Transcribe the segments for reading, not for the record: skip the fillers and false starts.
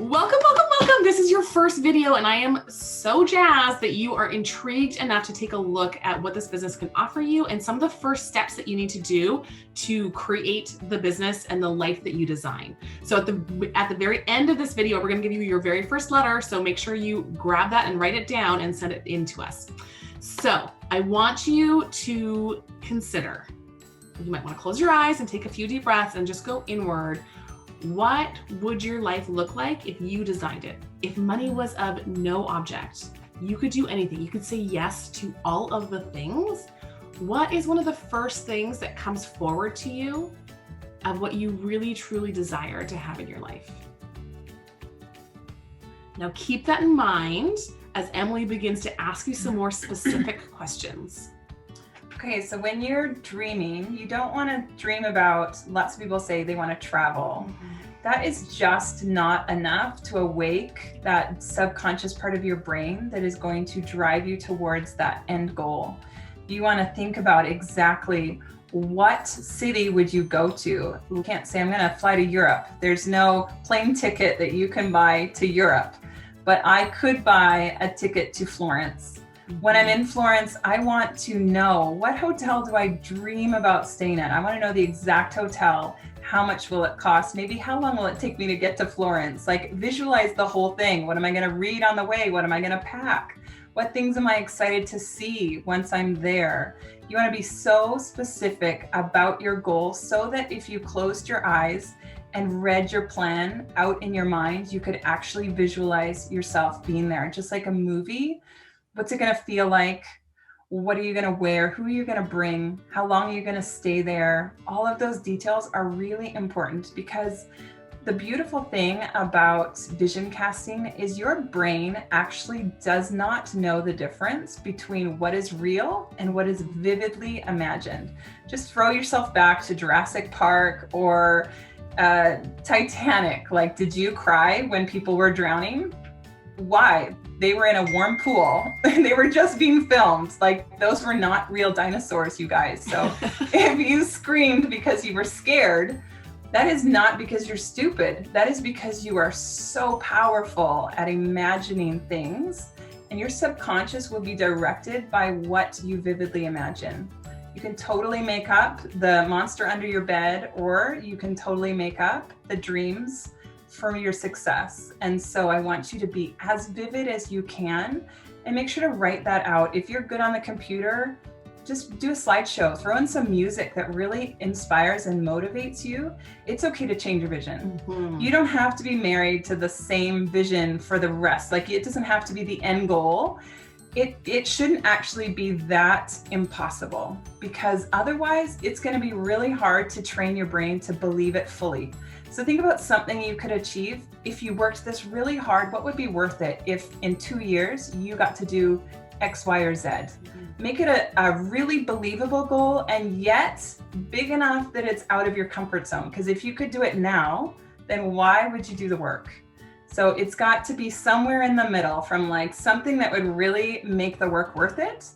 Welcome, welcome, welcome. This is your first video and I am so jazzed that you are intrigued enough to take a look at what this business can offer you and some of the first steps that you need to do to create the business and the life that you design. So at the very end of this video, we're going to give you your very first letter. So make sure you grab that and write it down and send it in to us. So I want you to consider, you might want to close your eyes and take a few deep breaths and just go inward. What would your life look like if you designed it? If money was of no object, you could do anything. You could say yes to all of the things. What is one of the first things that comes forward to you of what you really, truly desire to have in your life? Now keep that in mind as Emily begins to ask you some more specific questions. Okay, so when you're dreaming, you don't want to dream about, lots of people say they want to travel. That is just not enough to awake that subconscious part of your brain that is going to drive you towards that end goal. You want to think about exactly what city would you go to. You can't say, I'm going to fly to Europe. There's no plane ticket that you can buy to Europe, but I could buy a ticket to Florence. When I'm in Florence, I want to know, what hotel do I dream about staying at? I want to know the exact hotel. How much will it cost? Maybe how long will it take me to get to Florence? Like, visualize the whole thing. What am I going to read on the way? What am I going to pack? What things am I excited to see once I'm there? You want to be so specific about your goal so that if you closed your eyes and read your plan out in your mind, you could actually visualize yourself being there, just like a movie. What's it going to feel like? What are you going to wear? Who are you going to bring? How long are you going to stay there? All of those details are really important because the beautiful thing about vision casting is your brain actually does not know the difference between what is real and what is vividly imagined. Just throw yourself back to Jurassic Park or Titanic. Like, did you cry when people were drowning? Why? They were in a warm pool. They were just being filmed. Like, those were not real dinosaurs, you guys. So if you screamed because you were scared, that is not because you're stupid. That is because you are so powerful at imagining things, and your subconscious will be directed by what you vividly imagine. You can totally make up the monster under your bed, or you can totally make up the dreams for your success. And so I want you to be as vivid as you can and make sure to write that out. If you're good on the computer, just do a slideshow, throw in some music that really inspires and motivates you. It's okay to change your vision. You don't have to be married to the same vision for the rest. Like, it doesn't have to be the end goal. It shouldn't actually be that impossible, because otherwise it's going to be really hard to train your brain to believe it fully. So think about something you could achieve if you worked this really hard. What would be worth it if in 2 years you got to do X, Y, or Z? Make it a really believable goal, and yet big enough that it's out of your comfort zone. Because if you could do it now, then why would you do the work? So it's got to be somewhere in the middle, from like something that would really make the work worth it,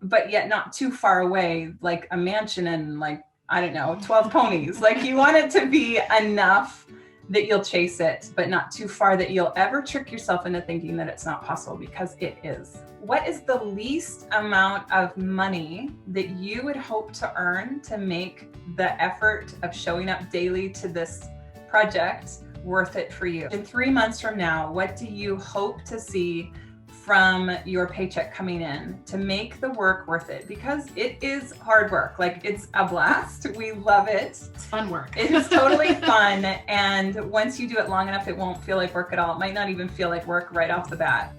but yet not too far away, like a mansion and, like, I don't know, 12 ponies. Like, you want it to be enough that you'll chase it, but not too far that you'll ever trick yourself into thinking that it's not possible, because it is. What is the least amount of money that you would hope to earn to make the effort of showing up daily to this project worth it for you? In 3 months from now, what do you hope to see from your paycheck coming in to make the work worth it? Because it is hard work. Like, it's a blast. We love it. It's fun work. It is totally fun. And once you do it long enough, it won't feel like work at all. It might not even feel like work right off the bat.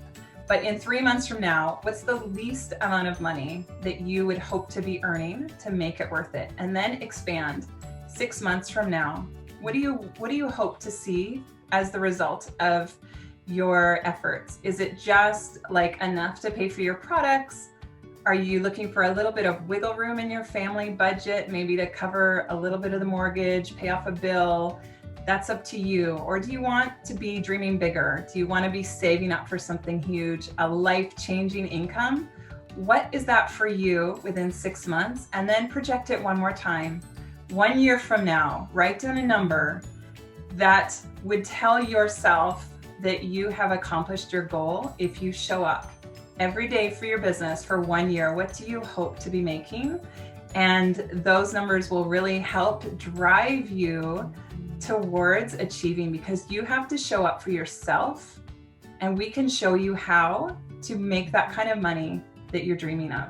But in 3 months from now, what's the least amount of money that you would hope to be earning to make it worth it? And then expand. 6 months from now, what do you hope to see as the result of your efforts? Is it just like enough to pay for your products? Are you looking for a little bit of wiggle room in your family budget, maybe to cover a little bit of the mortgage, pay off a bill? That's up to you. Or do you want to be dreaming bigger? Do you want to be saving up for something huge, a life-changing income? What is that for you within 6 months? And then project it one more time. 1 year from now, write down a number that would tell yourself that you have accomplished your goal if you show up every day for your business for 1 year. What do you hope to be making? And those numbers will really help drive you towards achieving, because you have to show up for yourself, and we can show you how to make that kind of money that you're dreaming of.